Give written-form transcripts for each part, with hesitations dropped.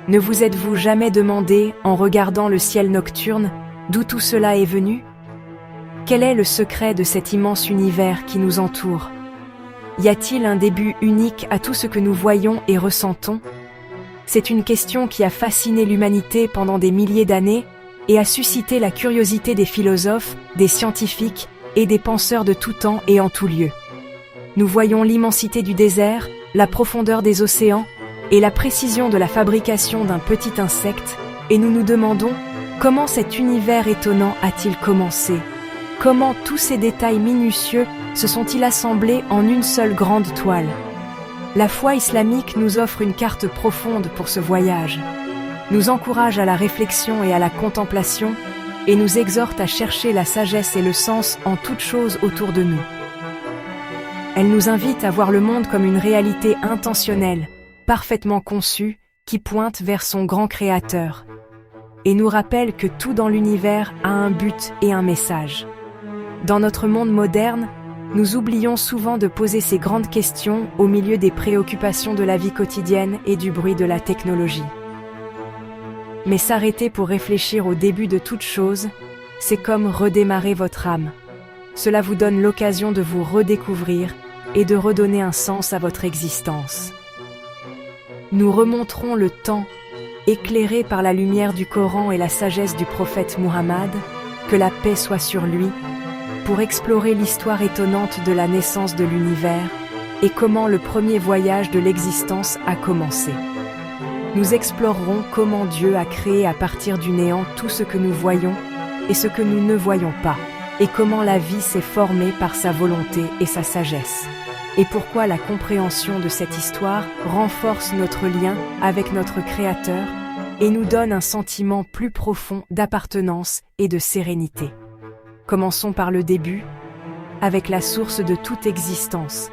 Ne vous êtes-vous jamais demandé, en regardant le ciel nocturne, d'où tout cela est venu? Quel est le secret de cet immense univers qui nous entoure? Y a-t-il un début unique à tout ce que nous voyons et ressentons? C'est une question qui a fasciné l'humanité pendant des milliers d'années et a suscité la curiosité des philosophes, des scientifiques et des penseurs de tout temps et en tout lieu. Nous voyons l'immensité du désert, la profondeur des océans et la précision de la fabrication d'un petit insecte, et nous nous demandons comment cet univers étonnant a-t-il commencé? Comment tous ces détails minutieux se sont-ils assemblés en une seule grande toile? La foi islamique nous offre une carte profonde pour ce voyage, nous encourage à la réflexion et à la contemplation, et nous exhorte à chercher la sagesse et le sens en toutes choses autour de nous. Elle nous invite à voir le monde comme une réalité intentionnelle, parfaitement conçue, qui pointe vers son grand créateur, et nous rappelle que tout dans l'univers a un but et un message. Dans notre monde moderne, nous oublions souvent de poser ces grandes questions au milieu des préoccupations de la vie quotidienne et du bruit de la technologie. Mais s'arrêter pour réfléchir au début de toute chose, c'est comme redémarrer votre âme. Cela vous donne l'occasion de vous redécouvrir et de redonner un sens à votre existence. Nous remonterons le temps, éclairés par la lumière du Coran et la sagesse du prophète Muhammad, que la paix soit sur lui, pour explorer l'histoire étonnante de la naissance de l'univers et comment le premier voyage de l'existence a commencé. Nous explorerons comment Dieu a créé à partir du néant tout ce que nous voyons et ce que nous ne voyons pas, et comment la vie s'est formée par sa volonté et sa sagesse, et pourquoi la compréhension de cette histoire renforce notre lien avec notre Créateur et nous donne un sentiment plus profond d'appartenance et de sérénité. Commençons par le début, avec la source de toute existence,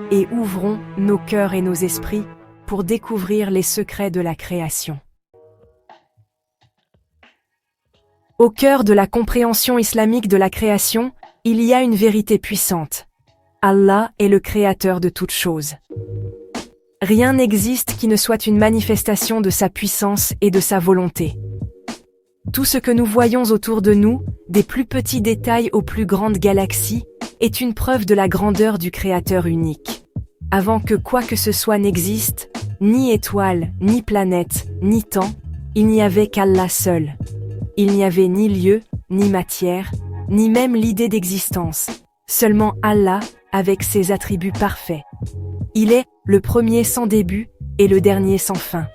et ouvrons nos cœurs et nos esprits pour découvrir les secrets de la création. Au cœur de la compréhension islamique de la création, il y a une vérité puissante. Allah est le créateur de toutes choses. Rien n'existe qui ne soit une manifestation de sa puissance et de sa volonté. Tout ce que nous voyons autour de nous, des plus petits détails aux plus grandes galaxies, est une preuve de la grandeur du Créateur unique. Avant que quoi que ce soit n'existe, ni étoile, ni planète, ni temps, il n'y avait qu'Allah seul. Il n'y avait ni lieu, ni matière, ni même l'idée d'existence. Seulement Allah, avec ses attributs parfaits. Il est le premier sans début et le dernier sans fin.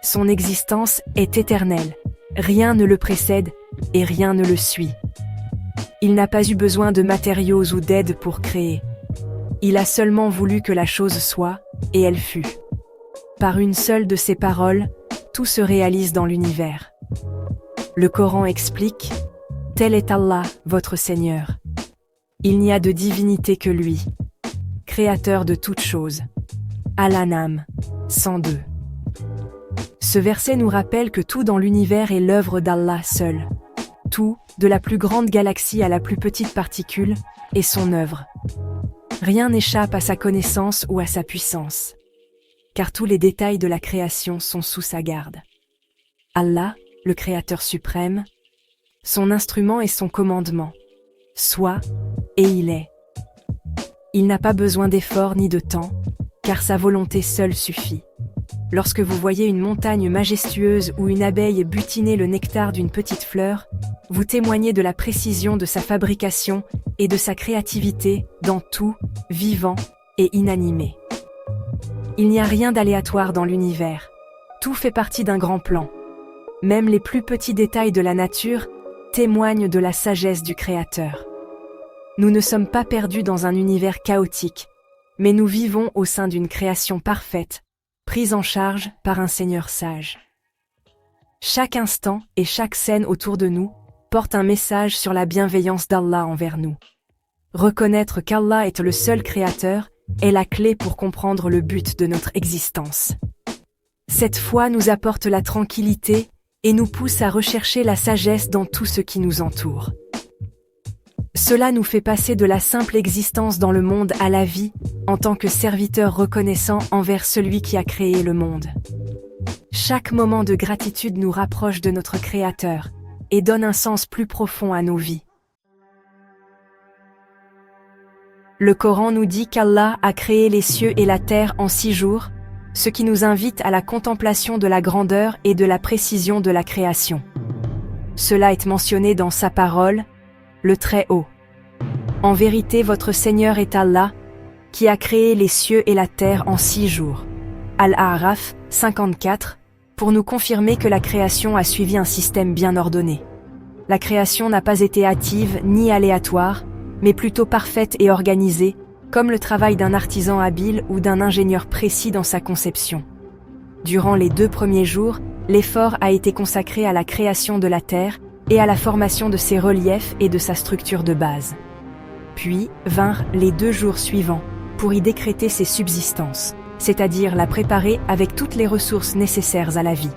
Son existence est éternelle. Rien ne le précède et rien ne le suit. Il n'a pas eu besoin de matériaux ou d'aide pour créer. Il a seulement voulu que la chose soit, et elle fut. Par une seule de ses paroles, tout se réalise dans l'univers. Le Coran explique « Tel est Allah, votre Seigneur. Il n'y a de divinité que lui, créateur de toutes choses. » Al-An'am 102. Ce verset nous rappelle que tout dans l'univers est l'œuvre d'Allah seul. Tout, de la plus grande galaxie à la plus petite particule, est son œuvre. Rien n'échappe à sa connaissance ou à sa puissance, car tous les détails de la création sont sous sa garde. Allah, le Créateur suprême, son instrument est son commandement. Soit, et il est. Il n'a pas besoin d'efforts ni de temps, car sa volonté seule suffit. Lorsque vous voyez une montagne majestueuse ou une abeille butiner le nectar d'une petite fleur, vous témoignez de la précision de sa fabrication et de sa créativité dans tout, vivant et inanimé. Il n'y a rien d'aléatoire dans l'univers. Tout fait partie d'un grand plan. Même les plus petits détails de la nature témoignent de la sagesse du Créateur. Nous ne sommes pas perdus dans un univers chaotique, mais nous vivons au sein d'une création parfaite, prise en charge par un Seigneur sage. Chaque instant et chaque scène autour de nous porte un message sur la bienveillance d'Allah envers nous. Reconnaître qu'Allah est le seul Créateur est la clé pour comprendre le but de notre existence. Cette foi nous apporte la tranquillité et nous pousse à rechercher la sagesse dans tout ce qui nous entoure. Cela nous fait passer de la simple existence dans le monde à la vie, en tant que serviteur reconnaissant envers celui qui a créé le monde. Chaque moment de gratitude nous rapproche de notre Créateur et donne un sens plus profond à nos vies. Le Coran nous dit qu'Allah a créé les cieux et la terre en 6 jours, ce qui nous invite à la contemplation de la grandeur et de la précision de la création. Cela est mentionné dans sa parole, le Très-Haut. En vérité, votre Seigneur est Allah, qui a créé les cieux et la terre en 6 jours. Al-A'raf 54, pour nous confirmer que la création a suivi un système bien ordonné. La création n'a pas été hâtive ni aléatoire, mais plutôt parfaite et organisée, comme le travail d'un artisan habile ou d'un ingénieur précis dans sa conception. Durant les 2 premiers jours, l'effort a été consacré à la création de la terre et à la formation de ses reliefs et de sa structure de base. Puis vinrent les 2 jours suivants, pour y décréter ses subsistances, c'est-à-dire la préparer avec toutes les ressources nécessaires à la vie,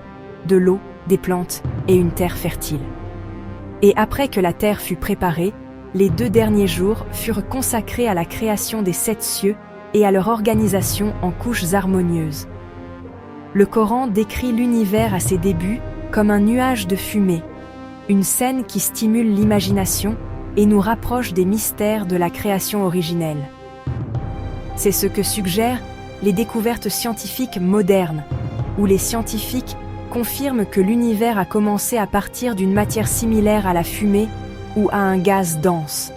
de l'eau, des plantes et une terre fertile. Et après que la terre fut préparée, les 2 derniers jours furent consacrés à la création des 7 cieux et à leur organisation en couches harmonieuses. Le Coran décrit l'univers à ses débuts comme un nuage de fumée, une scène qui stimule l'imagination et nous rapproche des mystères de la création originelle. C'est ce que suggèrent les découvertes scientifiques modernes, où les scientifiques confirment que l'univers a commencé à partir d'une matière similaire à la fumée ou à un gaz dense.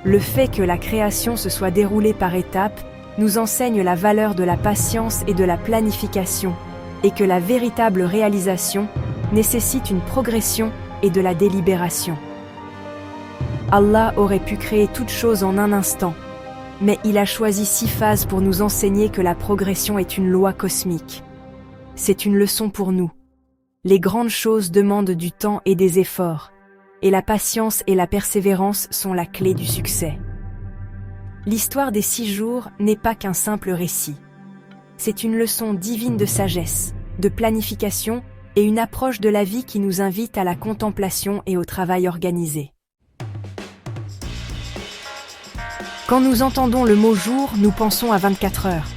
Le fait que la création se soit déroulée par étapes nous enseigne la valeur de la patience et de la planification, et que la véritable réalisation nécessite une progression et de la délibération. Allah aurait pu créer toute chose en un instant, mais il a choisi 6 phases pour nous enseigner que la progression est une loi cosmique. C'est une leçon pour nous. Les grandes choses demandent du temps et des efforts, et la patience et la persévérance sont la clé du succès. L'histoire des 6 jours n'est pas qu'un simple récit. C'est une leçon divine de sagesse, de planification et une approche de la vie qui nous invite à la contemplation et au travail organisé. Quand nous entendons le mot jour, nous pensons à 24 heures.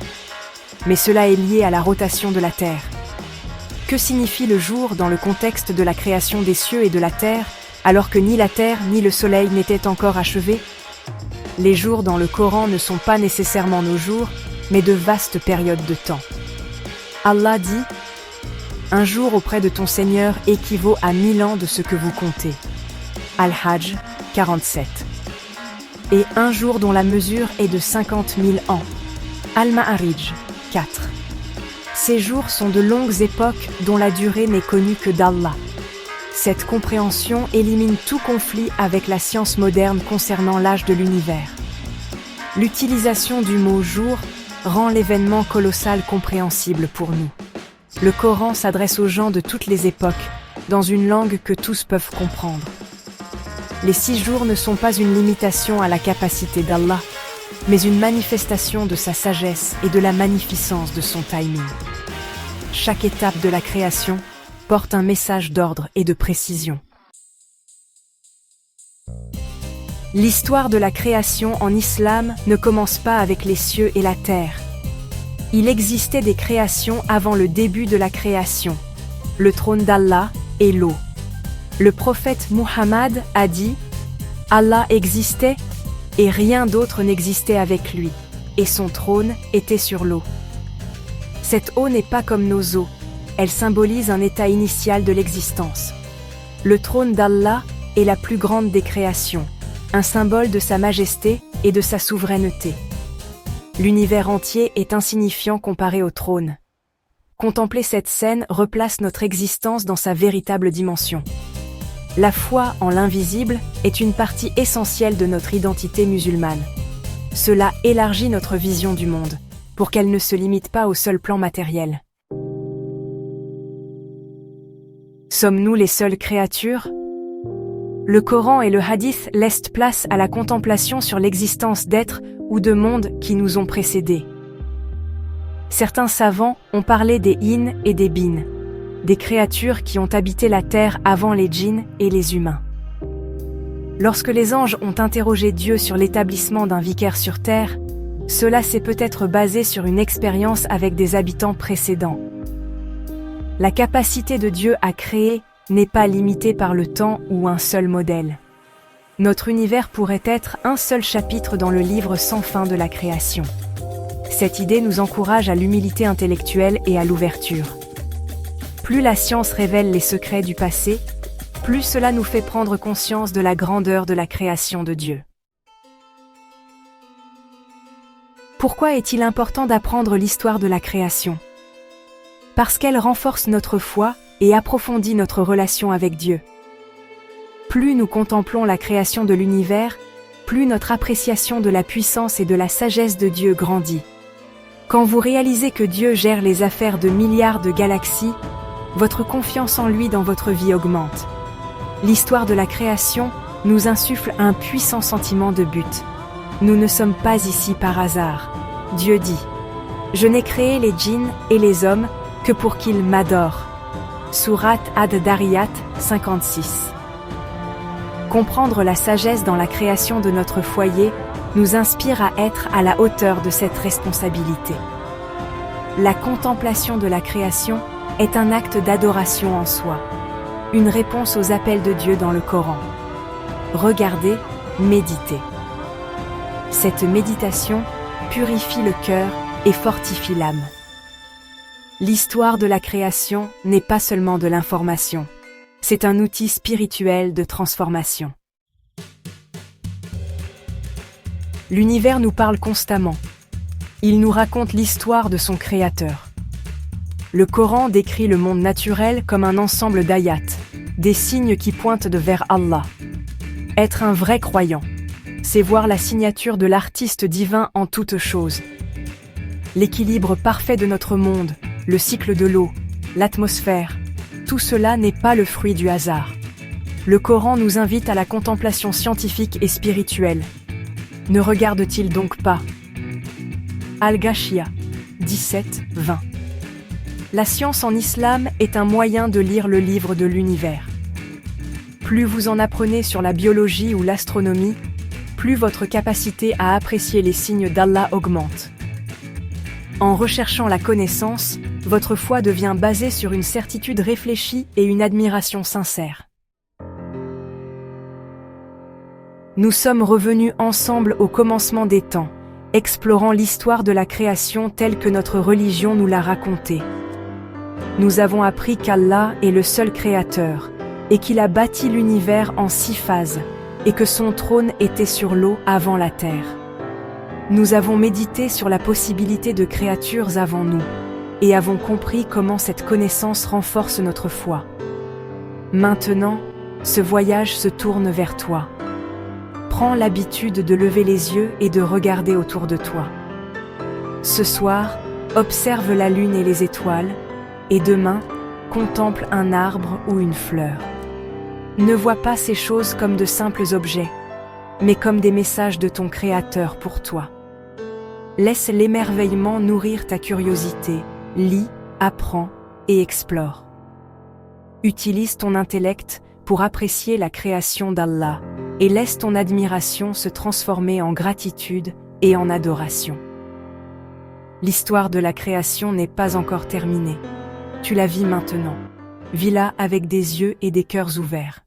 Mais cela est lié à la rotation de la Terre. Que signifie le jour dans le contexte de la création des cieux et de la Terre, alors que ni la Terre ni le Soleil n'étaient encore achevés? Les jours dans le Coran ne sont pas nécessairement nos jours, mais de vastes périodes de temps. Allah dit « Un jour auprès de ton Seigneur équivaut à 1000 ans de ce que vous comptez. » Al-Hajj 47. Et un jour dont la mesure est de 50 000 ans. Al-Ma'arij 4. Ces jours sont de longues époques dont la durée n'est connue que d'Allah. Cette compréhension élimine tout conflit avec la science moderne concernant l'âge de l'univers. L'utilisation du mot « jour » rend l'événement colossal compréhensible pour nous. Le Coran s'adresse aux gens de toutes les époques, dans une langue que tous peuvent comprendre. Les 6 jours ne sont pas une limitation à la capacité d'Allah, mais une manifestation de sa sagesse et de la magnificence de son timing. Chaque étape de la création porte un message d'ordre et de précision. L'histoire de la création en islam ne commence pas avec les cieux et la terre. Il existait des créations avant le début de la création, le trône d'Allah et l'eau. Le prophète Muhammad a dit « Allah existait et rien d'autre n'existait avec lui, et son trône était sur l'eau. » Cette eau n'est pas comme nos eaux, elle symbolise un état initial de l'existence. Le trône d'Allah est la plus grande des créations, un symbole de sa majesté et de sa souveraineté. L'univers entier est insignifiant comparé au trône. Contempler cette scène replace notre existence dans sa véritable dimension. La foi en l'invisible est une partie essentielle de notre identité musulmane. Cela élargit notre vision du monde, pour qu'elle ne se limite pas au seul plan matériel. Sommes-nous les seules créatures? Le Coran et le Hadith laissent place à la contemplation sur l'existence d'êtres ou de mondes qui nous ont précédés. Certains savants ont parlé des Inns et des Bins, des créatures qui ont habité la terre avant les djinns et les humains. Lorsque les anges ont interrogé Dieu sur l'établissement d'un vicaire sur terre, cela s'est peut-être basé sur une expérience avec des habitants précédents. La capacité de Dieu à créer n'est pas limitée par le temps ou un seul modèle. Notre univers pourrait être un seul chapitre dans le livre sans fin de la création. Cette idée nous encourage à l'humilité intellectuelle et à l'ouverture. Plus la science révèle les secrets du passé, plus cela nous fait prendre conscience de la grandeur de la création de Dieu. Pourquoi est-il important d'apprendre l'histoire de la création? Parce qu'elle renforce notre foi et approfondit notre relation avec Dieu. Plus nous contemplons la création de l'univers, plus notre appréciation de la puissance et de la sagesse de Dieu grandit. Quand vous réalisez que Dieu gère les affaires de milliards de galaxies, votre confiance en lui dans votre vie augmente. L'histoire de la création nous insuffle un puissant sentiment de but. Nous ne sommes pas ici par hasard. Dieu dit « Je n'ai créé les djinns et les hommes que pour qu'ils m'adorent ». Sourate Ad-Dariyat 56. Comprendre la sagesse dans la création de notre foyer nous inspire à être à la hauteur de cette responsabilité. La contemplation de la création est un acte d'adoration en soi, une réponse aux appels de Dieu dans le Coran. Regardez, méditez. Cette méditation purifie le cœur et fortifie l'âme. L'histoire de la création n'est pas seulement de l'information, c'est un outil spirituel de transformation. L'univers nous parle constamment. Il nous raconte l'histoire de son créateur. Le Coran décrit le monde naturel comme un ensemble d'ayats, des signes qui pointent vers Allah. Être un vrai croyant, c'est voir la signature de l'artiste divin en toutes choses. L'équilibre parfait de notre monde, le cycle de l'eau, l'atmosphère, tout cela n'est pas le fruit du hasard. Le Coran nous invite à la contemplation scientifique et spirituelle. Ne regarde-t-il donc pas? Al-Ghashiyah 17-20. La science en islam est un moyen de lire le livre de l'univers. Plus vous en apprenez sur la biologie ou l'astronomie, plus votre capacité à apprécier les signes d'Allah augmente. En recherchant la connaissance, votre foi devient basée sur une certitude réfléchie et une admiration sincère. Nous sommes revenus ensemble au commencement des temps, explorant l'histoire de la création telle que notre religion nous l'a racontée. Nous avons appris qu'Allah est le seul créateur, et qu'il a bâti l'univers en 6 phases, et que son trône était sur l'eau avant la terre. Nous avons médité sur la possibilité de créatures avant nous, et avons compris comment cette connaissance renforce notre foi. Maintenant, ce voyage se tourne vers toi. Prends l'habitude de lever les yeux et de regarder autour de toi. Ce soir, observe la lune et les étoiles, et demain, contemple un arbre ou une fleur. Ne vois pas ces choses comme de simples objets, mais comme des messages de ton Créateur pour toi. Laisse l'émerveillement nourrir ta curiosité, lis, apprends et explore. Utilise ton intellect pour apprécier la création d'Allah et laisse ton admiration se transformer en gratitude et en adoration. L'histoire de la création n'est pas encore terminée. Tu la vis maintenant. Vis-la avec des yeux et des cœurs ouverts.